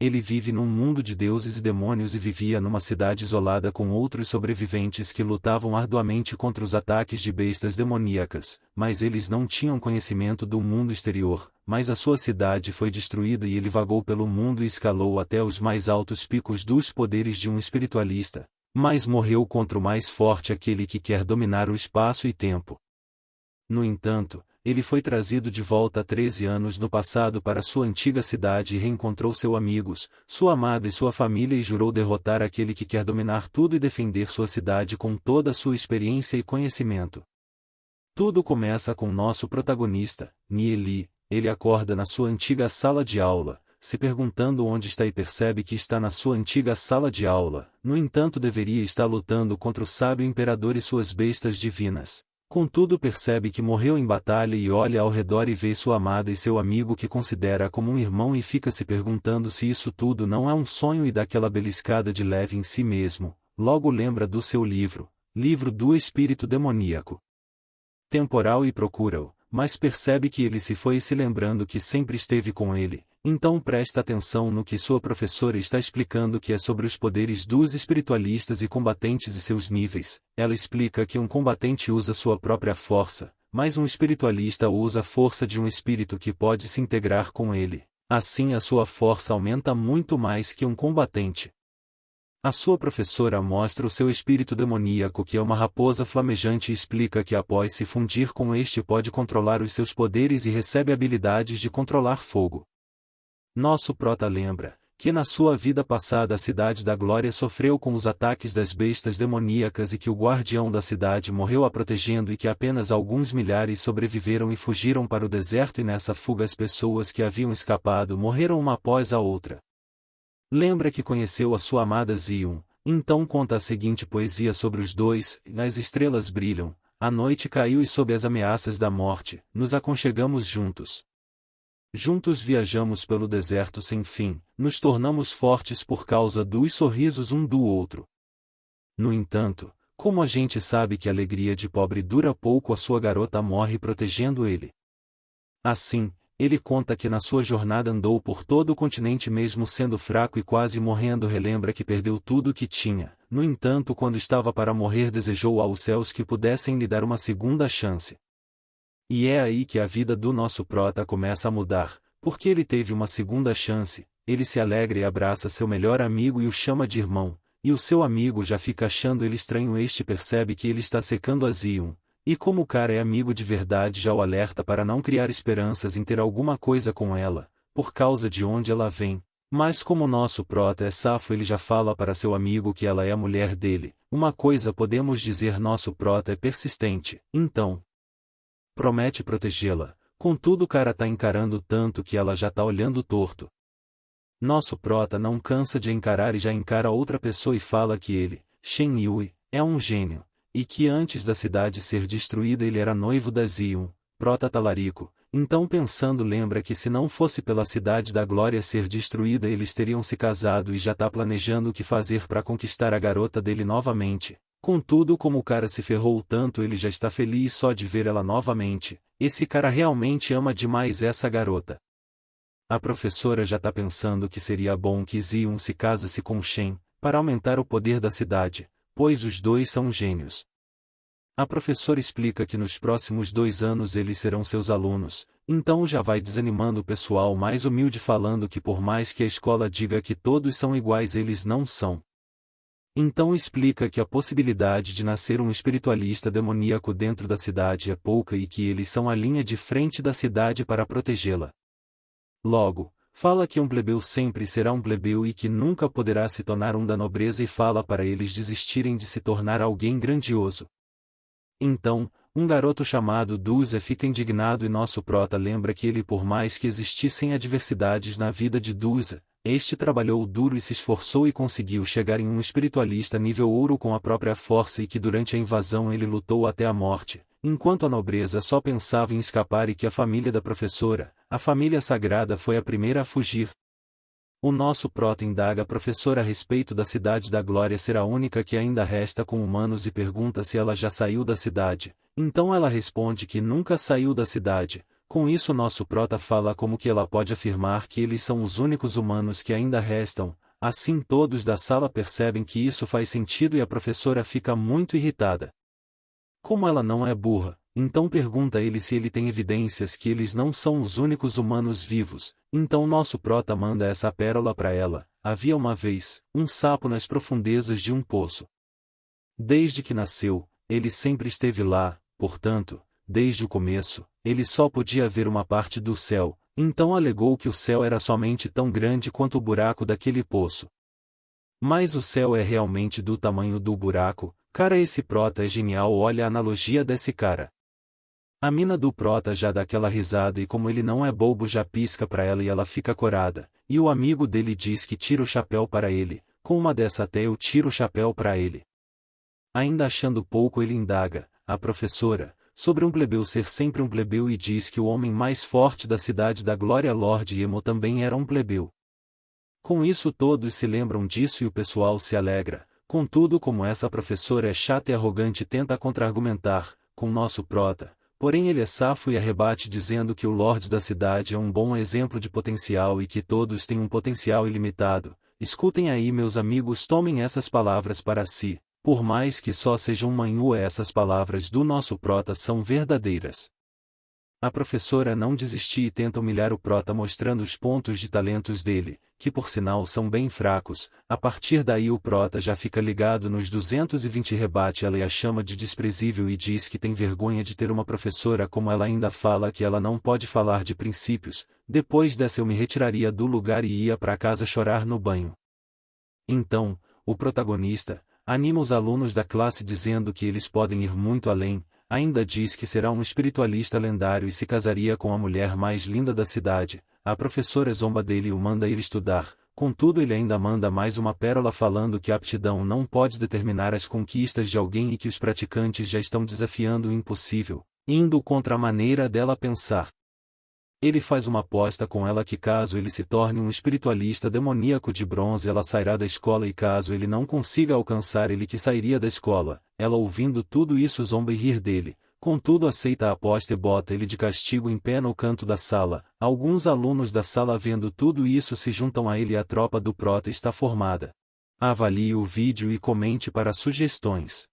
Ele vive num mundo de deuses e demônios e vivia numa cidade isolada com outros sobreviventes que lutavam arduamente contra os ataques de bestas demoníacas, mas eles não tinham conhecimento do mundo exterior. Mas a sua cidade foi destruída e ele vagou pelo mundo e escalou até os mais altos picos dos poderes de um espiritualista, mas morreu contra o mais forte, aquele que quer dominar o espaço e tempo. No entanto, ele foi trazido de volta há 13 anos no passado para sua antiga cidade e reencontrou seus amigos, sua amada e sua família e jurou derrotar aquele que quer dominar tudo e defender sua cidade com toda a sua experiência e conhecimento. Tudo começa com nosso protagonista, Nieli. Ele acorda na sua antiga sala de aula, se perguntando onde está e percebe que está na sua antiga sala de aula, no entanto deveria estar lutando contra o sábio imperador e suas bestas divinas. Contudo percebe que morreu em batalha e olha ao redor e vê sua amada e seu amigo que considera como um irmão e fica se perguntando se isso tudo não é um sonho e dá aquela beliscada de leve em si mesmo. Logo lembra do seu livro do espírito demoníaco temporal e procura-o, mas percebe que ele se foi se lembrando que sempre esteve com ele. Então presta atenção no que sua professora está explicando, que é sobre os poderes dos espiritualistas e combatentes e seus níveis. Ela explica que um combatente usa sua própria força, mas um espiritualista usa a força de um espírito que pode se integrar com ele. Assim a sua força aumenta muito mais que um combatente. A sua professora mostra o seu espírito demoníaco, que é uma raposa flamejante, e explica que após se fundir com este pode controlar os seus poderes e recebe habilidades de controlar fogo. Nosso prota lembra que na sua vida passada a Cidade da Glória sofreu com os ataques das bestas demoníacas e que o guardião da cidade morreu a protegendo e que apenas alguns milhares sobreviveram e fugiram para o deserto, e nessa fuga as pessoas que haviam escapado morreram uma após a outra. Lembra que conheceu a sua amada Zion, então conta a seguinte poesia sobre os dois: as estrelas brilham, a noite caiu e sob as ameaças da morte, nos aconchegamos juntos. Juntos viajamos pelo deserto sem fim, nos tornamos fortes por causa dos sorrisos um do outro. No entanto, como a gente sabe que a alegria de pobre dura pouco, a sua garota morre protegendo ele. Assim, ele conta que na sua jornada andou por todo o continente mesmo sendo fraco e quase morrendo. Relembra que perdeu tudo o que tinha, no entanto quando estava para morrer desejou aos céus que pudessem lhe dar uma segunda chance. E é aí que a vida do nosso prota começa a mudar, porque ele teve uma segunda chance. Ele se alegra e abraça seu melhor amigo e o chama de irmão, e o seu amigo já fica achando ele estranho. Este percebe que ele está secando a Zion, e como o cara é amigo de verdade já o alerta para não criar esperanças em ter alguma coisa com ela, por causa de onde ela vem. Mas como nosso prota é safo, ele já fala para seu amigo que ela é a mulher dele. Uma coisa podemos dizer: nosso prota é persistente, então promete protegê-la. Contudo o cara tá encarando tanto que ela já tá olhando torto. Nosso prota não cansa de encarar e já encara outra pessoa e fala que ele, Shen Yui, é um gênio, e que antes da cidade ser destruída ele era noivo da Zion, prota talarico. Então pensando lembra que se não fosse pela Cidade da Glória ser destruída eles teriam se casado, e já tá planejando o que fazer para conquistar a garota dele novamente. Contudo como o cara se ferrou tanto ele já está feliz só de ver ela novamente. Esse cara realmente ama demais essa garota. A professora já tá pensando que seria bom que Zion se casasse com Shen, para aumentar o poder da cidade, pois os dois são gênios. A professora explica que nos próximos 2 anos eles serão seus alunos, então já vai desanimando o pessoal mais humilde, falando que por mais que a escola diga que todos são iguais eles não são. Então explica que a possibilidade de nascer um espiritualista demoníaco dentro da cidade é pouca e que eles são a linha de frente da cidade para protegê-la. Logo, fala que um plebeu sempre será um plebeu e que nunca poderá se tornar um da nobreza, e fala para eles desistirem de se tornar alguém grandioso. Então, um garoto chamado Duza fica indignado e nosso prota lembra que ele, por mais que existissem adversidades na vida de Duza, este trabalhou duro e se esforçou e conseguiu chegar em um espiritualista nível ouro com a própria força, e que durante a invasão ele lutou até a morte, enquanto a nobreza só pensava em escapar, e que a família da professora, a família sagrada, foi a primeira a fugir. O nosso prota indaga a professora a respeito da Cidade da Glória ser a única que ainda resta com humanos e pergunta se ela já saiu da cidade. Então ela responde que nunca saiu da cidade, Com isso nosso prota fala como que ela pode afirmar que eles são os únicos humanos que ainda restam. Assim todos da sala percebem que isso faz sentido e a professora fica muito irritada. Como ela não é burra, então pergunta a ele se ele tem evidências que eles não são os únicos humanos vivos. Então nosso prota manda essa pérola para ela. Havia uma vez, um sapo nas profundezas de um poço. Desde que nasceu, ele sempre esteve lá, portanto, desde o começo, ele só podia ver uma parte do céu, então alegou que o céu era somente tão grande quanto o buraco daquele poço. Mas o céu é realmente do tamanho do buraco. Cara, esse prota é genial, olha a analogia desse cara. A mina do prota já dá aquela risada e como ele não é bobo já pisca pra ela e ela fica corada, e o amigo dele diz que tira o chapéu para ele, com uma dessa até eu tiro o chapéu para ele. Ainda achando pouco ele indaga, a professora, sobre um plebeu ser sempre um plebeu e diz que o homem mais forte da cidade da Glória Lord Emo também era um plebeu. Com isso todos se lembram disso e o pessoal se alegra. Contudo, como essa professora é chata e arrogante, tenta contra-argumentar com nosso prota, porém ele é safo e arrebate dizendo que o Lorde da cidade é um bom exemplo de potencial e que todos têm um potencial ilimitado. Escutem aí, meus amigos, tomem essas palavras para si, por mais que só sejam manhua, essas palavras do nosso prota são verdadeiras. A professora não desistiu e tenta humilhar o prota mostrando os pontos de talentos dele, que por sinal são bem fracos. A partir daí o prota já fica ligado nos 220 e rebate ela e a chama de desprezível e diz que tem vergonha de ter uma professora como ela, ainda fala que ela não pode falar de princípios. Depois dessa eu me retiraria do lugar e ia para casa chorar no banho. Então, o protagonista anima os alunos da classe dizendo que eles podem ir muito além. Ainda diz que será um espiritualista lendário e se casaria com a mulher mais linda da cidade. A professora zomba dele e o manda ir estudar, contudo ele ainda manda mais uma pérola falando que a aptidão não pode determinar as conquistas de alguém e que os praticantes já estão desafiando o impossível, indo contra a maneira dela pensar. Ele faz uma aposta com ela que caso ele se torne um espiritualista demoníaco de bronze ela sairá da escola e caso ele não consiga alcançar ele que sairia da escola. Ela ouvindo tudo isso zomba e rir dele, contudo aceita a aposta e bota ele de castigo em pé no canto da sala. Alguns alunos da sala vendo tudo isso se juntam a ele e a tropa do prota está formada. Avalie o vídeo e comente para sugestões.